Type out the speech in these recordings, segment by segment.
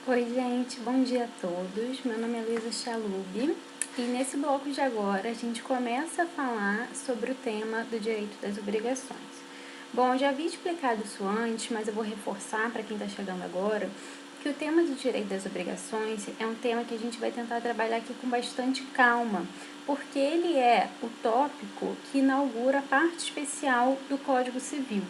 Oi gente, bom dia a todos, meu nome é Luísa Chalub e nesse bloco de agora a gente começa a falar sobre o tema do direito das obrigações. Bom, eu já havia explicado isso antes, mas eu vou reforçar para quem está chegando agora que o tema do direito das obrigações é um tema que a gente vai tentar trabalhar aqui com bastante calma, porque ele é o tópico que inaugura a parte especial do Código Civil.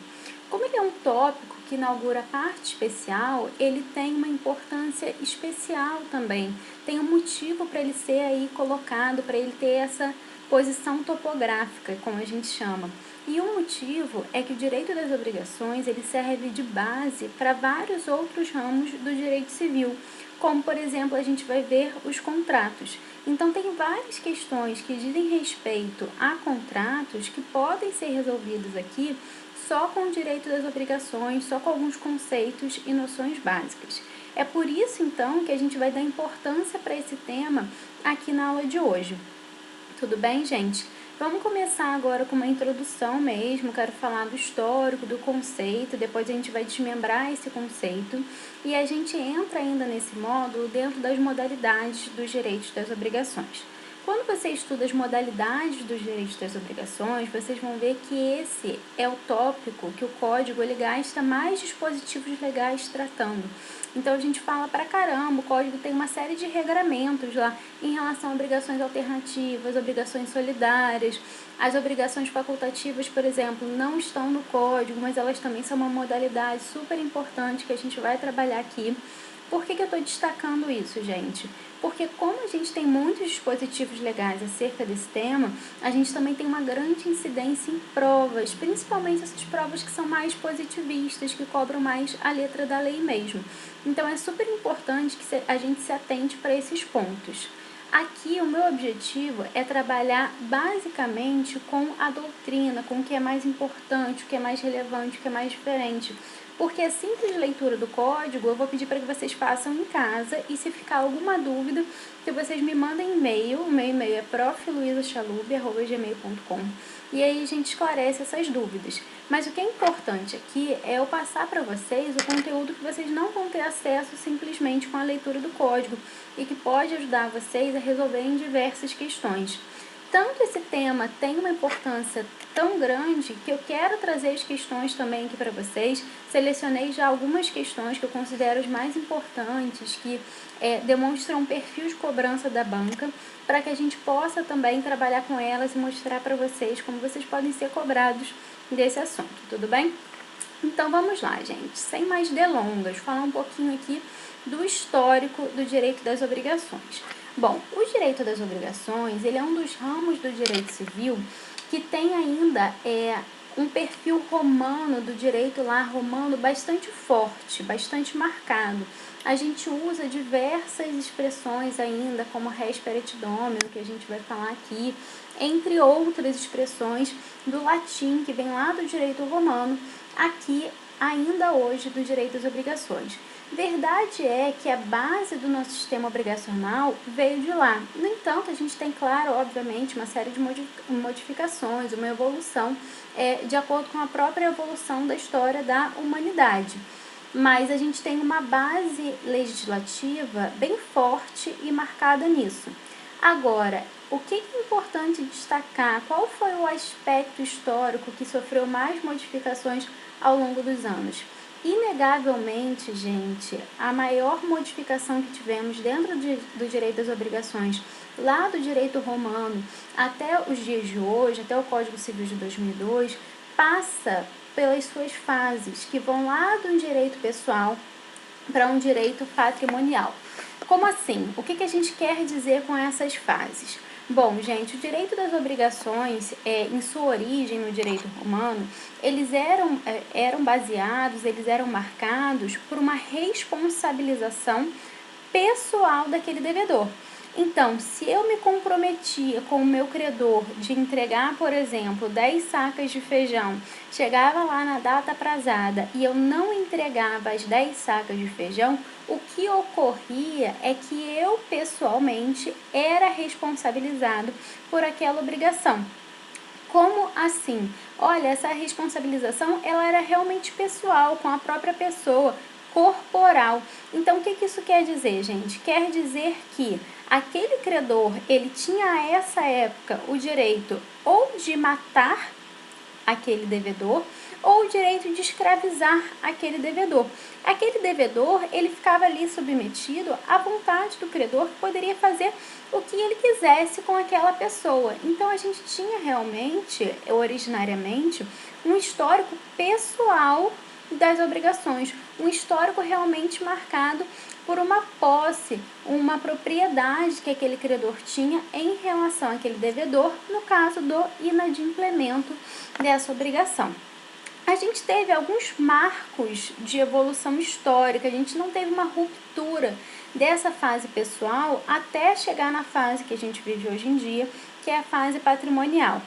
Como ele é um tópico que inaugura a parte especial, ele tem uma importância especial também. Tem um motivo para ele ser aí colocado, para ele ter essa posição topográfica, como a gente chama. E o motivo é que o direito das obrigações ele serve de base para vários outros ramos do direito civil, como, por exemplo, a gente vai ver os contratos. Então, tem várias questões que dizem respeito a contratos que podem ser resolvidas aqui só com o direito das obrigações, só com alguns conceitos e noções básicas. É por isso, então, que a gente vai dar importância para esse tema aqui na aula de hoje. Tudo bem, gente? Vamos começar agora com uma introdução mesmo, quero falar do histórico, do conceito, depois a gente vai desmembrar esse conceito e a gente entra ainda nesse módulo dentro das modalidades dos direitos das obrigações. Quando você estuda as modalidades dos direitos das obrigações, vocês vão ver que esse é o tópico que o código ele gasta mais dispositivos legais tratando. Então a gente fala pra caramba, o código tem uma série de regramentos lá em relação a obrigações alternativas, obrigações solidárias. As obrigações facultativas, por exemplo, não estão no código, mas elas também são uma modalidade super importante que a gente vai trabalhar aqui. Por que eu estou destacando isso, gente? Porque como a gente tem muitos dispositivos legais acerca desse tema, a gente também tem uma grande incidência em provas, principalmente essas provas que são mais positivistas, que cobram mais a letra da lei mesmo. Então é super importante que a gente se atente para esses pontos. Aqui o meu objetivo é trabalhar basicamente com a doutrina, com o que é mais importante, o que é mais relevante, o que é mais diferente. Porque a simples leitura do código eu vou pedir para que vocês façam em casa e se ficar alguma dúvida, que vocês me mandem e-mail. O meu e-mail é profluisachalub@gmail.com e aí a gente esclarece essas dúvidas. Mas o que é importante aqui é eu passar para vocês o conteúdo que vocês não vão ter acesso simplesmente com a leitura do código e que pode ajudar vocês a resolverem diversas questões. Tanto esse tema tem uma importância tão grande que eu quero trazer as questões também aqui para vocês. Selecionei já algumas questões que eu considero as mais importantes, que demonstram um perfil de cobrança da banca, para que a gente possa também trabalhar com elas e mostrar para vocês como vocês podem ser cobrados desse assunto, tudo bem? Então vamos lá, gente, sem mais delongas, falar um pouquinho aqui do histórico do direito das obrigações. Bom, o direito das obrigações, ele é um dos ramos do direito civil que tem ainda um perfil romano do direito lá romano bastante forte, bastante marcado. A gente usa diversas expressões ainda, como res per et domino, que a gente vai falar aqui, entre outras expressões do latim, que vem lá do direito romano, aqui ainda hoje do direito às obrigações. Verdade é que a base do nosso sistema obrigacional veio de lá. No entanto, a gente tem, claro, obviamente, uma série de modificações, uma evolução de acordo com a própria evolução da história da humanidade. Mas a gente tem uma base legislativa bem forte e marcada nisso. Agora, o que é importante destacar? Qual foi o aspecto histórico que sofreu mais modificações ao longo dos anos? Inegavelmente, gente, a maior modificação que tivemos dentro do direito das obrigações, lá do direito romano até os dias de hoje, até o Código Civil de 2002, passa pelas suas fases, que vão lá do direito pessoal para um direito patrimonial. Como assim? O que a gente quer dizer com essas fases? Bom, gente, o direito das obrigações, em sua origem no direito romano, eles eram baseados, eles eram marcados por uma responsabilização pessoal daquele devedor. Então, se eu me comprometia com o meu credor de entregar, por exemplo, 10 sacas de feijão, chegava lá na data aprazada e eu não entregava as 10 sacas de feijão, o que ocorria é que eu, pessoalmente, era responsabilizado por aquela obrigação. Como assim? Olha, essa responsabilização ela era realmente pessoal, com a própria pessoa, corporal. Então, o que isso quer dizer, gente? Quer dizer que aquele credor, ele tinha a essa época o direito ou de matar aquele devedor, ou o direito de escravizar aquele devedor. Aquele devedor, ele ficava ali submetido à vontade do credor, que poderia fazer o que ele quisesse com aquela pessoa. Então, a gente tinha realmente, originariamente, um histórico pessoal das obrigações, um histórico realmente marcado por uma posse, uma propriedade que aquele credor tinha em relação àquele devedor, no caso do inadimplemento dessa obrigação. A gente teve alguns marcos de evolução histórica, a gente não teve uma ruptura dessa fase pessoal até chegar na fase que a gente vive hoje em dia, que é a fase patrimonial.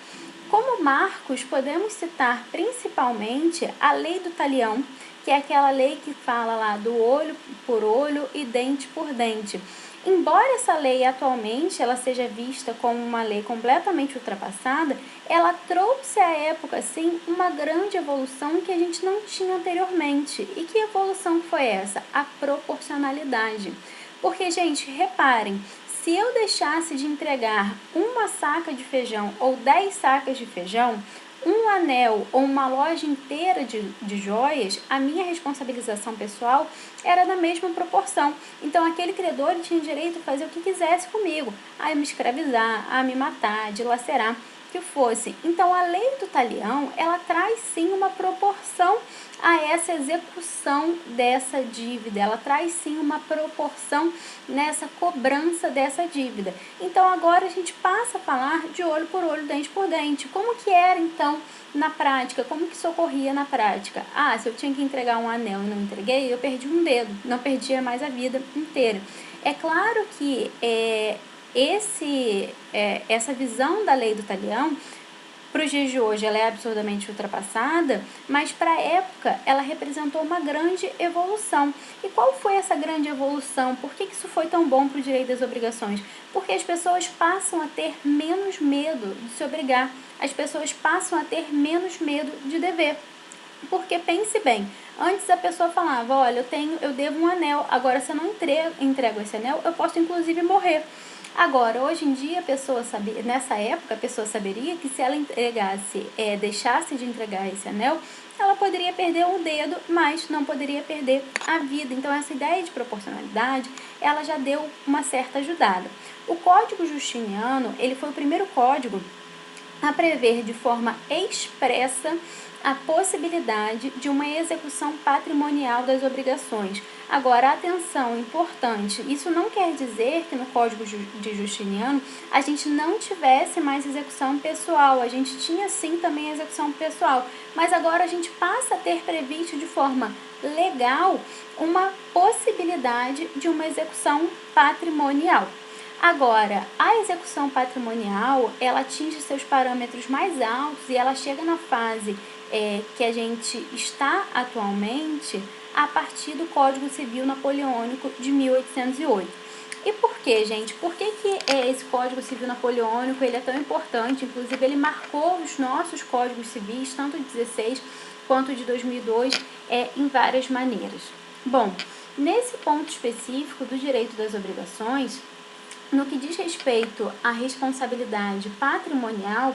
Como marcos, podemos citar principalmente a Lei do Talião, que é aquela lei que fala lá do olho por olho e dente por dente. Embora essa lei atualmente ela seja vista como uma lei completamente ultrapassada, ela trouxe à época sim uma grande evolução que a gente não tinha anteriormente. E que evolução foi essa? A proporcionalidade. Porque, gente, reparem, se eu deixasse de entregar uma saca de feijão ou 10 sacas de feijão, um anel ou uma loja inteira de joias, a minha responsabilização pessoal era na mesma proporção. Então, aquele credor tinha direito a fazer o que quisesse comigo, a me escravizar, a me matar, dilacerar, que fosse. Então, a lei do talião, ela traz sim uma proporção a essa execução dessa dívida, ela traz sim uma proporção nessa cobrança dessa dívida. Então, agora a gente passa a falar de olho por olho, dente por dente. Como que era, então, na prática? Como que isso ocorria na prática? Se eu tinha que entregar um anel e não entreguei, eu perdi um dedo, não perdia mais a vida inteira. É claro que essa visão da lei do talião, para os dias de hoje, ela é absurdamente ultrapassada, mas para a época ela representou uma grande evolução. E qual foi essa grande evolução? Por que isso foi tão bom para o direito das obrigações? Porque as pessoas passam a ter menos medo de se obrigar, as pessoas passam a ter menos medo de dever. Porque pense bem, antes a pessoa falava, olha, eu devo um anel, agora se eu não entrego esse anel, eu posso inclusive morrer. Agora, hoje em dia, nessa época, a pessoa saberia que se ela deixasse de entregar esse anel, ela poderia perder um dedo, mas não poderia perder a vida. Então, essa ideia de proporcionalidade, ela já deu uma certa ajudada. O Código Justiniano, ele foi o primeiro código a prever de forma expressa a possibilidade de uma execução patrimonial das obrigações. Agora, atenção, importante, isso não quer dizer que no Código de Justiniano a gente não tivesse mais execução pessoal, a gente tinha sim também execução pessoal, mas agora a gente passa a ter previsto de forma legal uma possibilidade de uma execução patrimonial. Agora, a execução patrimonial, ela atinge seus parâmetros mais altos e ela chega na fase que a gente está atualmente a partir do Código Civil Napoleônico de 1808. E por quê, gente? Por que esse Código Civil Napoleônico ele é tão importante? Inclusive, ele marcou os nossos códigos civis, tanto de 16 quanto de 2002, em várias maneiras. Bom, nesse ponto específico do direito das obrigações, no que diz respeito à responsabilidade patrimonial,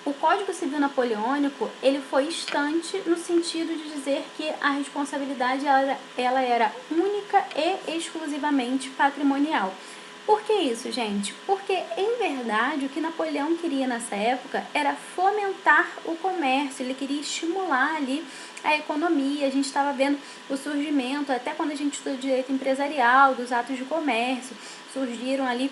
o Código Civil Napoleônico ele foi instante no sentido de dizer que a responsabilidade ela era única e exclusivamente patrimonial. Por que isso, gente? Porque, em verdade, o que Napoleão queria nessa época era fomentar o comércio, ele queria estimular ali a economia. A gente estava vendo o surgimento, até quando a gente estuda direito empresarial, dos atos de comércio, surgiram ali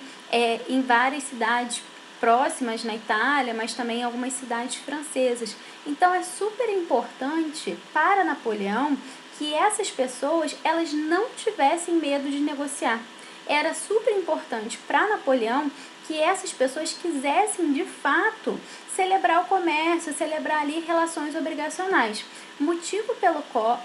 em várias cidades próximas na Itália, mas também em algumas cidades francesas. Então, é super importante para Napoleão que essas pessoas elas não tivessem medo de negociar. Era super importante para Napoleão que essas pessoas quisessem, de fato, celebrar o comércio, celebrar ali relações obrigacionais. Motivo pelo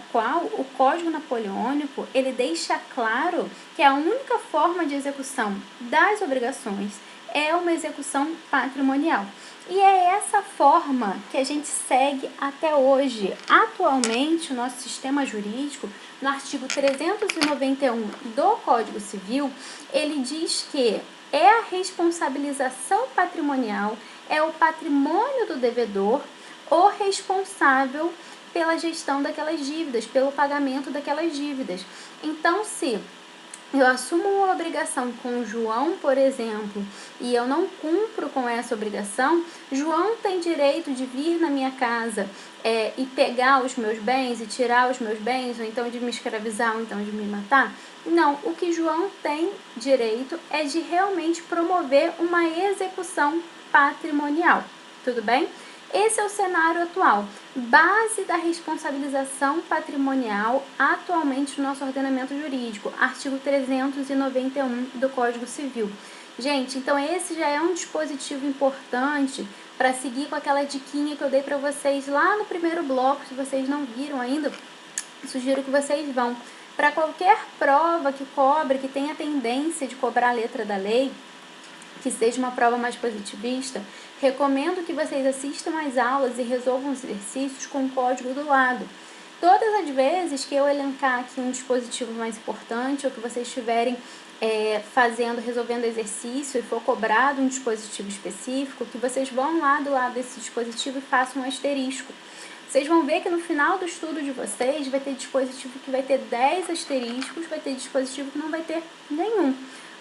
qual o Código Napoleônico ele deixa claro que a única forma de execução das obrigações é uma execução patrimonial. E é essa forma que a gente segue até hoje. Atualmente, o nosso sistema jurídico no artigo 391 do Código Civil, ele diz que é a responsabilização patrimonial, é o patrimônio do devedor o responsável pela gestão daquelas dívidas, pelo pagamento daquelas dívidas. Então, se eu assumo uma obrigação com o João, por exemplo, e eu não cumpro com essa obrigação, João tem direito de vir na minha casa e pegar os meus bens e tirar os meus bens, ou então de me escravizar, ou então de me matar? Não, o que João tem direito é de realmente promover uma execução patrimonial, tudo bem? Esse é o cenário atual, base da responsabilização patrimonial atualmente no nosso ordenamento jurídico, artigo 391 do Código Civil. Gente, então esse já é um dispositivo importante para seguir com aquela diquinha que eu dei para vocês lá no primeiro bloco. Se vocês não viram ainda, sugiro que vocês vão. Para qualquer prova que cobre, que tenha tendência de cobrar a letra da lei, que seja uma prova mais positivista, recomendo que vocês assistam às aulas e resolvam os exercícios com o código do lado. Todas as vezes que eu elencar aqui um dispositivo mais importante, ou que vocês estiverem resolvendo exercício e for cobrado um dispositivo específico, que vocês vão lá do lado desse dispositivo e façam um asterisco. Vocês vão ver que no final do estudo de vocês vai ter dispositivo que vai ter 10 asteriscos, vai ter dispositivo que não vai ter nenhum.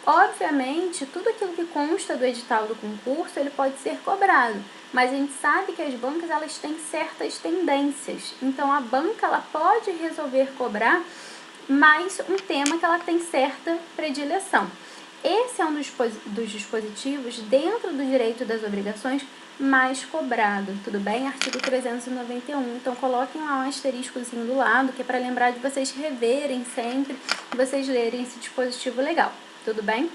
Obviamente, tudo aquilo que consta do edital do concurso, ele pode ser cobrado, mas a gente sabe que as bancas elas têm certas tendências. Então, a banca ela pode resolver cobrar mais um tema que ela tem certa predileção. Esse é um dos dispositivos dentro do direito das obrigações mais cobrado, tudo bem? Artigo 391. Então, coloquem lá um asteriscozinho do lado, que é para lembrar de vocês reverem sempre, vocês lerem esse dispositivo legal. Tudo bem?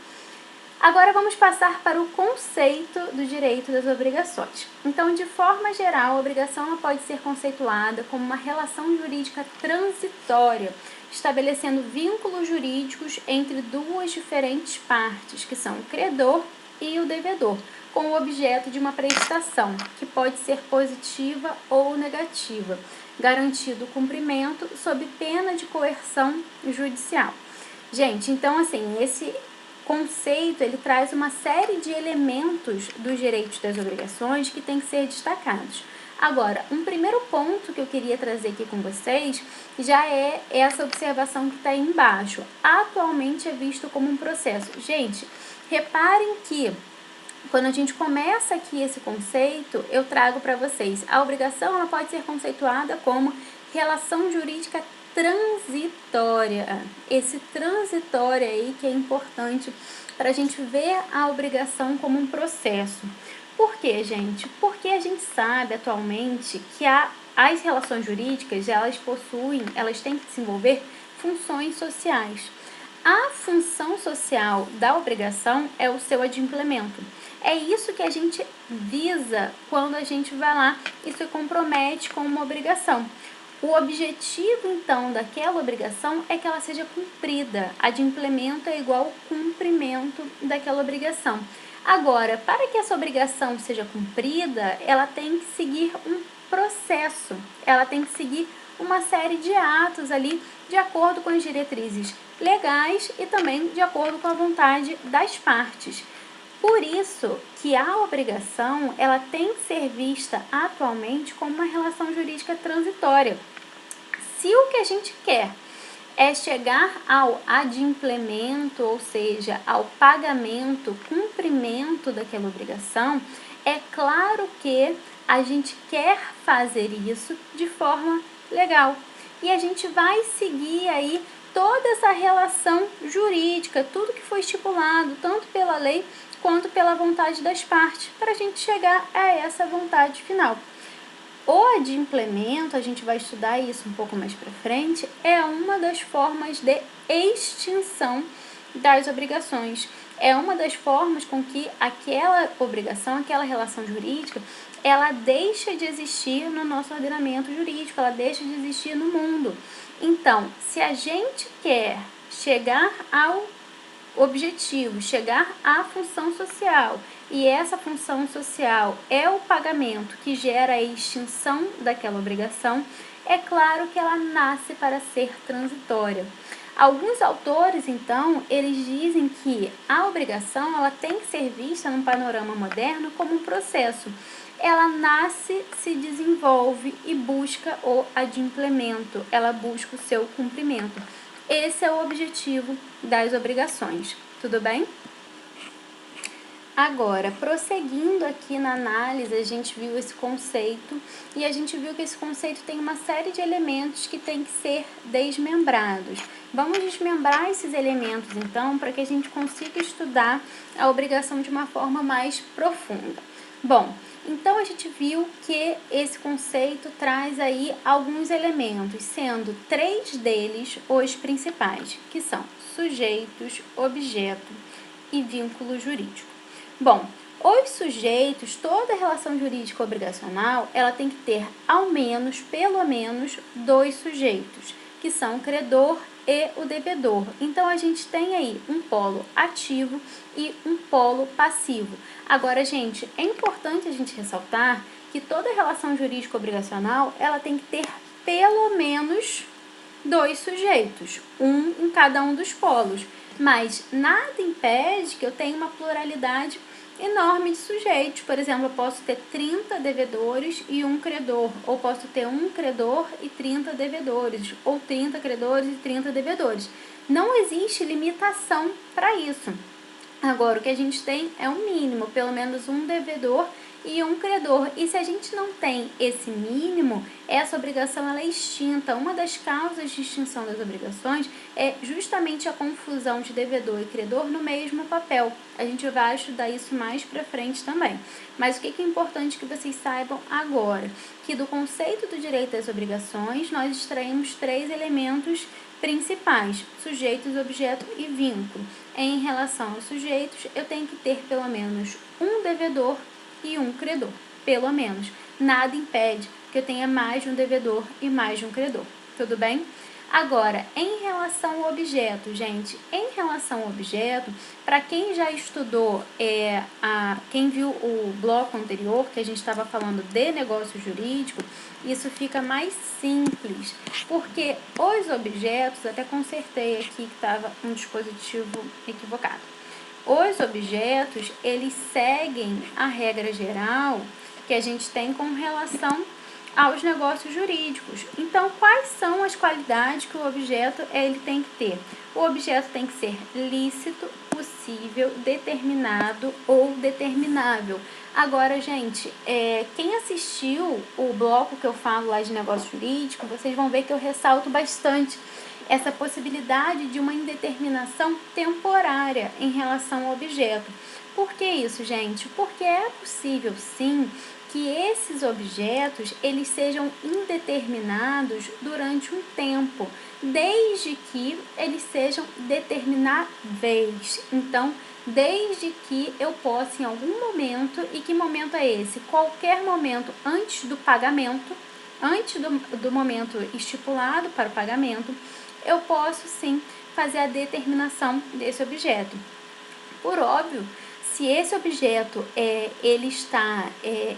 Agora vamos passar para o conceito do direito das obrigações. Então, de forma geral, a obrigação ela pode ser conceituada como uma relação jurídica transitória, estabelecendo vínculos jurídicos entre duas diferentes partes, que são o credor e o devedor, com o objeto de uma prestação, que pode ser positiva ou negativa, garantido o cumprimento sob pena de coerção judicial. Gente, então assim, esse conceito ele traz uma série de elementos dos direitos das obrigações que tem que ser destacados. Agora, um primeiro ponto que eu queria trazer aqui com vocês já é essa observação que está aí embaixo. Atualmente é visto como um processo. Gente, reparem que quando a gente começa aqui esse conceito, eu trago para vocês. A obrigação ela pode ser conceituada como relação jurídica transitória. Esse transitório aí que é importante para a gente ver a obrigação como um processo. Por quê, gente? Porque a gente sabe atualmente que as relações jurídicas, elas têm que desenvolver funções sociais. A função social da obrigação é o seu adimplemento. É isso que a gente visa quando a gente vai lá e se compromete com uma obrigação. O objetivo, então, daquela obrigação é que ela seja cumprida. Adimplemento é igual ao cumprimento daquela obrigação. Agora, para que essa obrigação seja cumprida, ela tem que seguir um processo. Ela tem que seguir uma série de atos ali, de acordo com as diretrizes legais e também de acordo com a vontade das partes. Por isso que a obrigação ela tem que ser vista atualmente como uma relação jurídica transitória. Se o que a gente quer é chegar ao adimplemento, ou seja, ao pagamento, cumprimento daquela obrigação, é claro que a gente quer fazer isso de forma legal. E a gente vai seguir aí toda essa relação jurídica, tudo que foi estipulado, tanto pela lei quanto pela vontade das partes, para a gente chegar a essa vontade final. O adimplemento, a gente vai estudar isso um pouco mais para frente, é uma das formas de extinção das obrigações. É uma das formas com que aquela obrigação, aquela relação jurídica, ela deixa de existir no nosso ordenamento jurídico, ela deixa de existir no mundo. Então, se a gente quer chegar ao objetivo, chegar à função social, e essa função social é o pagamento que gera a extinção daquela obrigação, é claro que ela nasce para ser transitória. Alguns autores, então, eles dizem que a obrigação ela tem que ser vista num panorama moderno como um processo. Ela nasce, se desenvolve e busca o adimplemento, ela busca o seu cumprimento. Esse é o objetivo das obrigações. Tudo bem? Agora, prosseguindo aqui na análise, a gente viu esse conceito e a gente viu que esse conceito tem uma série de elementos que tem que ser desmembrados. Vamos desmembrar esses elementos, então, para que a gente consiga estudar a obrigação de uma forma mais profunda. Bom, então a gente viu que esse conceito traz aí alguns elementos, sendo 3 deles os principais, que são sujeitos, objeto e vínculo jurídico. Bom, os sujeitos, toda relação jurídica obrigacional, ela tem que ter ao menos, pelo menos, 2 sujeitos, que são o credor e o devedor. Então, a gente tem aí um polo ativo e um polo passivo. Agora, gente, é importante a gente ressaltar que toda relação jurídica obrigacional, ela tem que ter pelo menos 2 sujeitos, um em cada um dos polos. Mas nada impede que eu tenha uma pluralidade enorme de sujeitos. Por exemplo, eu posso ter 30 devedores e um credor, ou posso ter um credor e 30 devedores, ou 30 credores e 30 devedores. Não existe limitação para isso. Agora, o que a gente tem é um mínimo, pelo menos um devedor e um credor. E se a gente não tem esse mínimo, essa obrigação ela é extinta. Uma das causas de extinção das obrigações é justamente a confusão de devedor e credor no mesmo papel. A gente vai estudar isso mais para frente também. Mas o que é importante que vocês saibam agora? Que do conceito do direito às obrigações, nós extraímos 3 elementos principais: sujeitos, objeto e vínculo. Em relação aos sujeitos, eu tenho que ter pelo menos um devedor e um credor, pelo menos. Nada impede que eu tenha mais de um devedor e mais de um credor, tudo bem? Agora, em relação ao objeto, gente, em relação ao objeto, para quem já estudou, quem viu o bloco anterior, que a gente estava falando de negócio jurídico, isso fica mais simples, porque os objetos, até consertei aqui que estava um dispositivo equivocado. Os objetos, eles seguem a regra geral que a gente tem com relação aos negócios jurídicos. Então, quais são as qualidades que o objeto ele tem que ter? O objeto tem que ser lícito, possível, determinado ou determinável. Agora, gente, quem assistiu o bloco que eu falo lá de negócio jurídico, vocês vão ver que eu ressalto bastante essa possibilidade de uma indeterminação temporária em relação ao objeto. Por que isso, gente? Porque é possível, sim, que esses objetos eles sejam indeterminados durante um tempo, desde que eles sejam determináveis. Então, desde que eu possa em algum momento, e que momento é esse? Qualquer momento antes do pagamento, antes do momento estipulado para o pagamento, eu posso sim fazer a determinação desse objeto. Por óbvio, se esse objeto ele está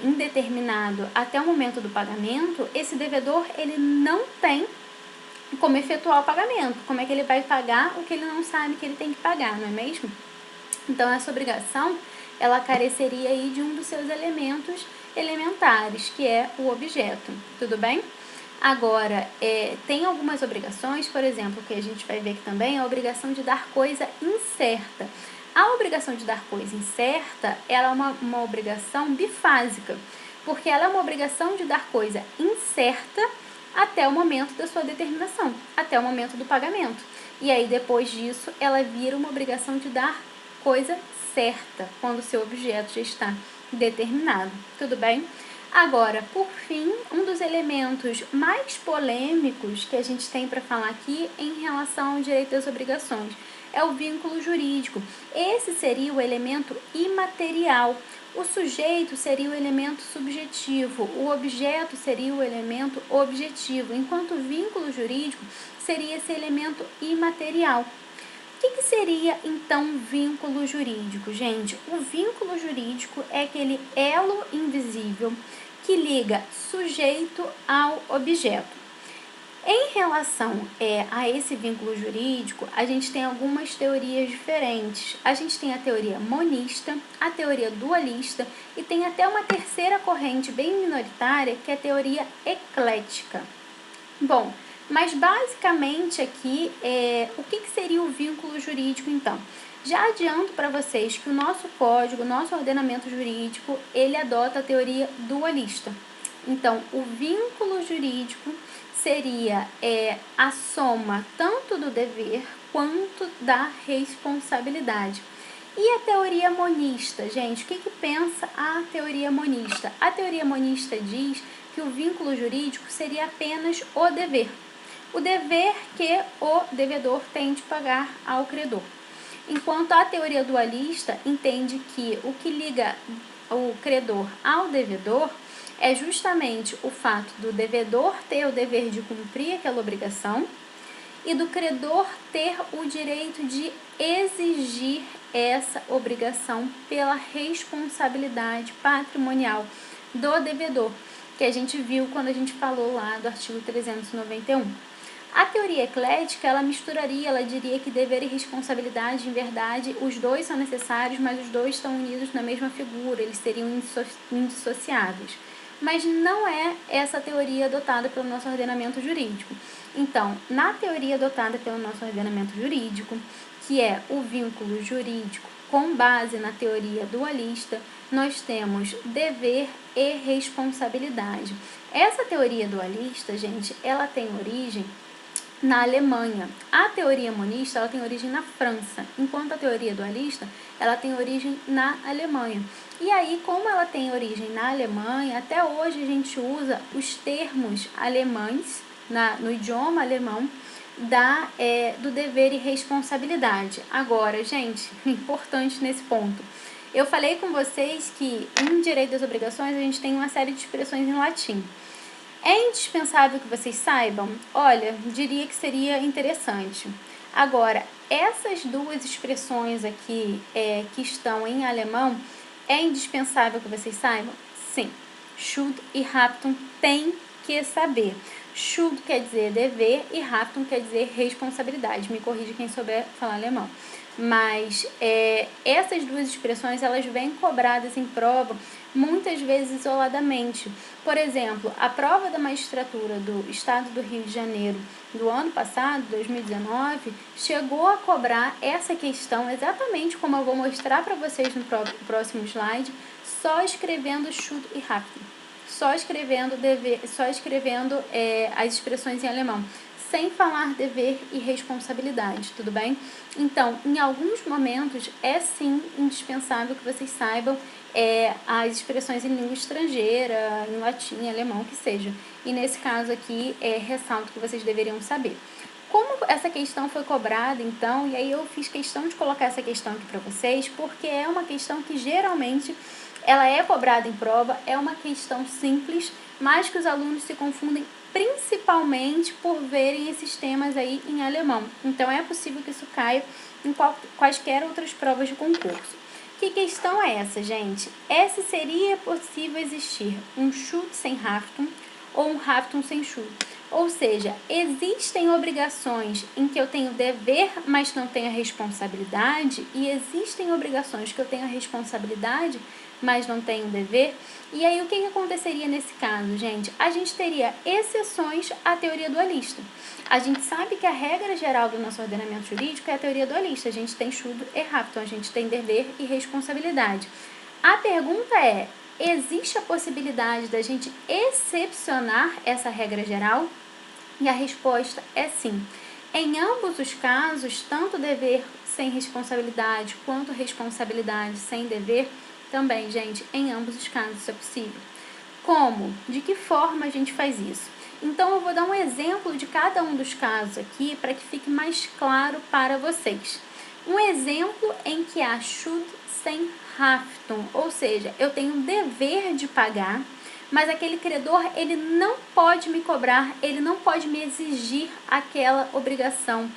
indeterminado até o momento do pagamento, esse devedor ele não tem como efetuar o pagamento. Como é que ele vai pagar o que ele não sabe que ele tem que pagar, não é mesmo? Então, essa obrigação, ela careceria aí de um dos seus elementos elementares, que é o objeto. Tudo bem? Agora, tem algumas obrigações, por exemplo, que a gente vai ver aqui também, a obrigação de dar coisa incerta. A obrigação de dar coisa incerta, ela é uma obrigação bifásica, porque ela é uma obrigação de dar coisa incerta até o momento da sua determinação, até o momento do pagamento. E aí, depois disso, ela vira uma obrigação de dar coisa certa, quando o seu objeto já está determinado. Tudo bem? Agora, por fim, um dos elementos mais polêmicos que a gente tem para falar aqui em relação ao direito às obrigações é o vínculo jurídico. Esse seria o elemento imaterial. O sujeito seria o elemento subjetivo, o objeto seria o elemento objetivo, enquanto o vínculo jurídico seria esse elemento imaterial. O que seria, então, vínculo jurídico, gente? O vínculo jurídico é aquele elo invisível que liga sujeito ao objeto. Em relação a esse vínculo jurídico, a gente tem algumas teorias diferentes. A gente tem a teoria monista, a teoria dualista e tem até uma terceira corrente bem minoritária, que é a teoria eclética. Bom, mas basicamente aqui, o que seria o vínculo jurídico então? Já adianto para vocês que o nosso código, o nosso ordenamento jurídico, ele adota a teoria dualista. Então, o vínculo jurídico seria a soma tanto do dever quanto da responsabilidade. E a teoria monista, gente, o que pensa a teoria monista? A teoria monista diz que o vínculo jurídico seria apenas o dever. O dever que o devedor tem de pagar ao credor. Enquanto a teoria dualista entende que o que liga o credor ao devedor é justamente o fato do devedor ter o dever de cumprir aquela obrigação e do credor ter o direito de exigir essa obrigação pela responsabilidade patrimonial do devedor, que a gente viu quando a gente falou lá do artigo 391. A teoria eclética, ela misturaria, ela diria que dever e responsabilidade, em verdade, os dois são necessários, mas os dois estão unidos na mesma figura, eles seriam indissociáveis. Mas não é essa teoria adotada pelo nosso ordenamento jurídico. Então, na teoria adotada pelo nosso ordenamento jurídico, que é o vínculo jurídico com base na teoria dualista, nós temos dever e responsabilidade. Essa teoria dualista, gente, ela tem origem na Alemanha. A teoria monista, ela tem origem na França, enquanto a teoria dualista, ela tem origem na Alemanha. E aí, como ela tem origem na Alemanha, até hoje a gente usa os termos alemães, no idioma alemão, do dever e responsabilidade. Agora, gente, importante nesse ponto, eu falei com vocês que em direito das obrigações a gente tem uma série de expressões em latim. É indispensável que vocês saibam? Olha, diria que seria interessante. Agora, essas duas expressões aqui que estão em alemão, é indispensável que vocês saibam? Sim. Schuld e Haftung tem que saber. Schuld quer dizer dever e Haftung quer dizer responsabilidade. Me corrija quem souber falar alemão. Mas essas duas expressões, elas vêm cobradas em prova muitas vezes isoladamente. Por exemplo, a prova da magistratura do Estado do Rio de Janeiro do ano passado, 2019, chegou a cobrar essa questão exatamente como eu vou mostrar para vocês no próximo slide, só escrevendo Schuld e Haftung, só escrevendo dever, só escrevendo as expressões em alemão, sem falar dever e responsabilidade, tudo bem? Então, em alguns momentos, é sim indispensável que vocês saibam as expressões em língua estrangeira, em latim, em alemão, que seja. E nesse caso aqui, ressalto que vocês deveriam saber. Como essa questão foi cobrada, então, e aí eu fiz questão de colocar essa questão aqui para vocês, porque é uma questão que geralmente ela é cobrada em prova, é uma questão simples, mas que os alunos se confundem principalmente por verem esses temas aí em alemão. Então, é possível que isso caia em quaisquer outras provas de concurso. Que questão é essa, gente? Se seria possível existir um Schuld sem Haftung ou um Haftung sem Schuld? Ou seja, existem obrigações em que eu tenho dever, mas não tenho a responsabilidade, e existem obrigações que eu tenho a responsabilidade, mas não tenho dever. E aí, o que aconteceria nesse caso, gente? A gente teria exceções à teoria dualista. A gente sabe que a regra geral do nosso ordenamento jurídico é a teoria dualista. A gente tem Schuld e Haftung, a gente tem dever e responsabilidade. A pergunta é: existe a possibilidade da gente excepcionar essa regra geral? E a resposta é sim. Em ambos os casos, tanto dever sem responsabilidade quanto responsabilidade sem dever, também, gente, em ambos os casos isso é possível. Como? De que forma a gente faz isso? Então, eu vou dar um exemplo de cada um dos casos aqui para que fique mais claro para vocês. Um exemplo em que há Schuld sem Haftung, ou seja, eu tenho um dever de pagar, mas aquele credor, ele não pode me cobrar, ele não pode me exigir aquela obrigação.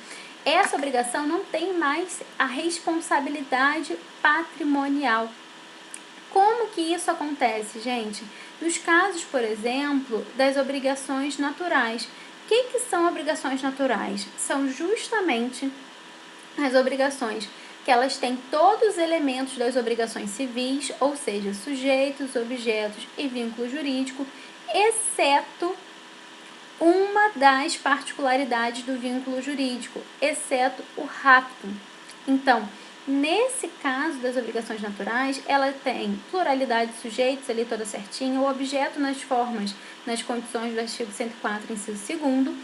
Essa obrigação não tem mais a responsabilidade patrimonial. Como que isso acontece, gente? Nos casos, por exemplo, das obrigações naturais. O que são obrigações naturais? São justamente as obrigações que elas têm todos os elementos das obrigações civis, ou seja, sujeitos, objetos e vínculo jurídico, exceto uma das particularidades do vínculo jurídico, exceto o rapto. Então, nesse caso das obrigações naturais, ela tem pluralidade de sujeitos ali toda certinha, o objeto nas formas, nas condições do artigo 104, inciso 2º,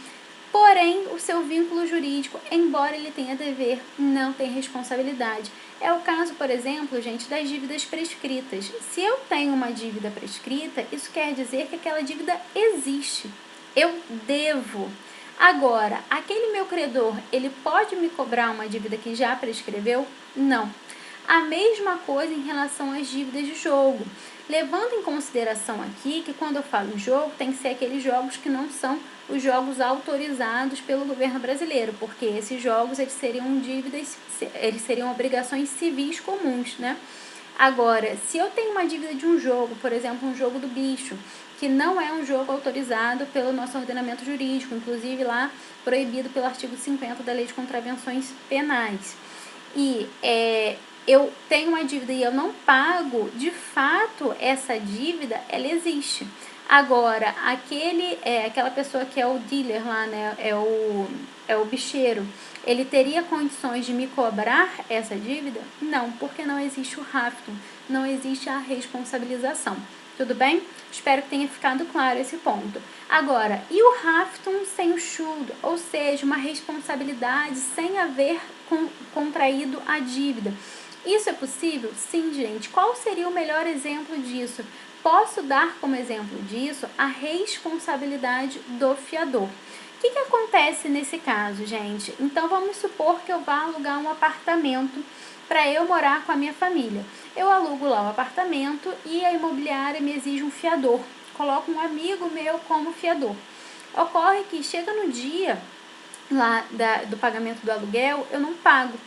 porém, o seu vínculo jurídico, embora ele tenha dever, não tem responsabilidade. É o caso, por exemplo, gente, das dívidas prescritas. Se eu tenho uma dívida prescrita, isso quer dizer que aquela dívida existe. Eu devo. Agora, aquele meu credor, ele pode me cobrar uma dívida que já prescreveu? Não. A mesma coisa em relação às dívidas de jogo. Levando em consideração aqui que quando eu falo em jogo, tem que ser aqueles jogos que não são os jogos autorizados pelo governo brasileiro, porque esses jogos eles seriam dívidas, eles seriam obrigações civis comuns, né? Agora, se eu tenho uma dívida de um jogo, por exemplo, um jogo do bicho, que não é um jogo autorizado pelo nosso ordenamento jurídico, inclusive lá proibido pelo artigo 50 da Lei de Contravenções Penais, e eu tenho uma dívida e eu não pago, de fato, essa dívida, ela existe. Agora, aquela pessoa que é o dealer lá, né, é o bicheiro, ele teria condições de me cobrar essa dívida? Não, porque não existe o rafto, não existe a responsabilização. Tudo bem? Espero que tenha ficado claro esse ponto. Agora, e o raftum sem o schuld, ou seja, uma responsabilidade sem haver contraído a dívida? Isso é possível? Sim, gente. Qual seria o melhor exemplo disso? Posso dar como exemplo disso a responsabilidade do fiador. O que acontece nesse caso, gente? Então, vamos supor que eu vá alugar um apartamento para eu morar com a minha família. Eu alugo lá o apartamento e a imobiliária me exige um fiador. Coloco um amigo meu como fiador. Ocorre que chega no dia lá do pagamento do aluguel, eu não pago.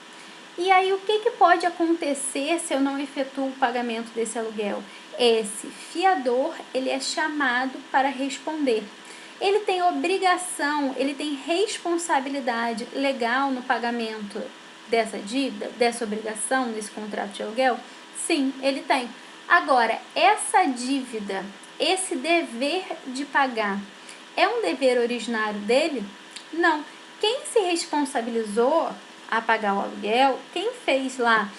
E aí, o que pode acontecer se eu não efetuo o pagamento desse aluguel? Esse fiador, ele é chamado para responder. Ele tem obrigação, ele tem responsabilidade legal no pagamento dessa dívida, dessa obrigação, nesse contrato de aluguel? Sim, ele tem. Agora, essa dívida, esse dever de pagar, é um dever originário dele? Não. Quem se responsabilizou a pagar o aluguel, quem fez lá,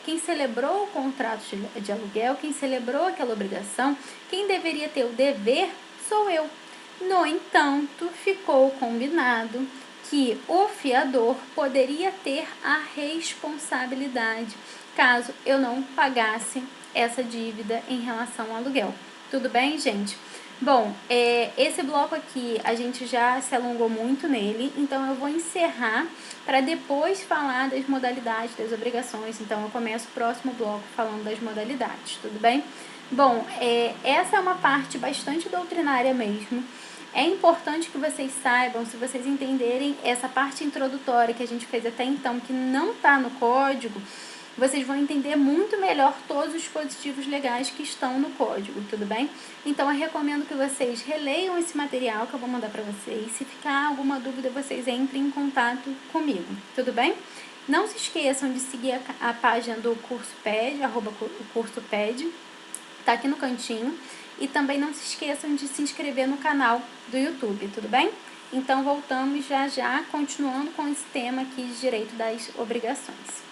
quem celebrou o contrato de aluguel, quem celebrou aquela obrigação, quem deveria ter o dever, sou eu. No entanto, ficou combinado que o fiador poderia ter a responsabilidade caso eu não pagasse essa dívida em relação ao aluguel. Tudo bem, gente? Bom, esse bloco aqui a gente já se alongou muito nele, então eu vou encerrar para depois falar das modalidades das obrigações. Então eu começo o próximo bloco falando das modalidades, tudo bem? Bom, essa é uma parte bastante doutrinária mesmo. É importante que vocês saibam, se vocês entenderem essa parte introdutória que a gente fez até então, que não está no código, vocês vão entender muito melhor todos os dispositivos legais que estão no código, tudo bem? Então, eu recomendo que vocês releiam esse material que eu vou mandar para vocês. Se ficar alguma dúvida, vocês entrem em contato comigo, tudo bem? Não se esqueçam de seguir a página do Curso PED, @cursoped, tá aqui no cantinho. E também não se esqueçam de se inscrever no canal do YouTube, tudo bem? Então, voltamos já, continuando com esse tema aqui de direito das obrigações.